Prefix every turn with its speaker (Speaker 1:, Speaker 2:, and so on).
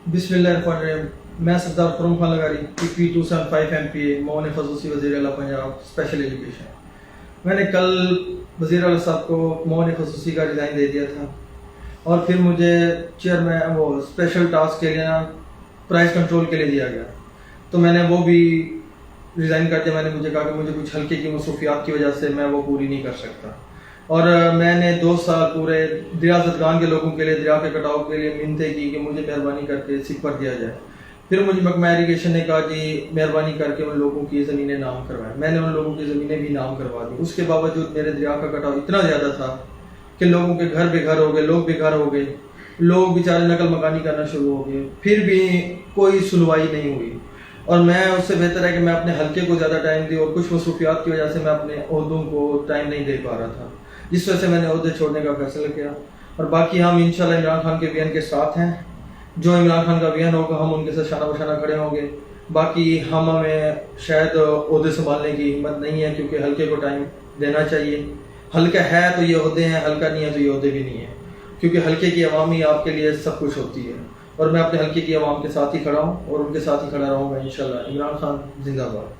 Speaker 1: बिस्मिल्लाहिर्रहमानिर्रहीम। मैं सरदार Khurram Khan लगारी P 275 MPA मौन खसूसी वज़ीर आला पंजाब स्पेशल एजुकेशन। मैंने कल वज़ीर आला साहब को मौन खसूसी का रिज़ाइन दे दिया था और फिर मुझे चेयरमैन वो स्पेशल टास्क के लिए ना प्राइस कंट्रोल के लिए दिया गया, तो मैंने वो भी रिज़ाइन कर दिया। मैंने मुझे कहा कि मुझे कुछ हल्के की मसरूफियात की वजह से मैं वो पूरी नहीं कर सकता। और मैंने 2 साल पूरे दरियाज़दगान के लोगों के लिए दरिया के कटाव के लिए मिन्नतें की कि मुझे मेहरबानी करके सिक पर दिया जाए। फिर मुझे महकमा इरिगेशन ने कहा कि मेहरबानी करके उन लोगों की ज़मीनें नाम करवाएं। मैंने उन लोगों की ज़मीनें भी नाम करवा दी। उसके बावजूद मेरे दरिया का कटाव इतना ज़्यादा था कि लोगों के घर बेघर हो गए, लोग बेघर हो गए, लोग बेचारे नकल मकानी करना शुरू हो गए। फिर भी कोई सुनवाई नहीं हुई और मैं उससे बेहतर है कि मैं अपने हल्के को ज़्यादा टाइम दी और कुछ मसरूफियात की वजह से मैं अपने ओहदों को टाइम नहीं दे पा रहा था, जिस वजह से मैंने ओहदे छोड़ने का फैसला किया। और बाकी हम इंशाल्लाह इमरान खान के विजन के साथ हैं। जो इमरान खान का विजन होगा हम उनके साथ शाना बशाना खड़े होंगे। बाकी हमें शायद ओहदे संभालने की हिम्मत नहीं है, क्योंकि हल्के को टाइम देना चाहिए। हल्का है तो ये ओहदे हैं, हल्का नहीं है तो ये ओहदे भी नहीं है, क्योंकि हल्के की अवाम ही आपके लिए सब कुछ होती है। और मैं अपने हल्के की अवाम के साथ ही खड़ा हूँ और उनके साथ ही खड़ा रहूँगा इंशाल्लाह। इमरान खान जिंदाबाद।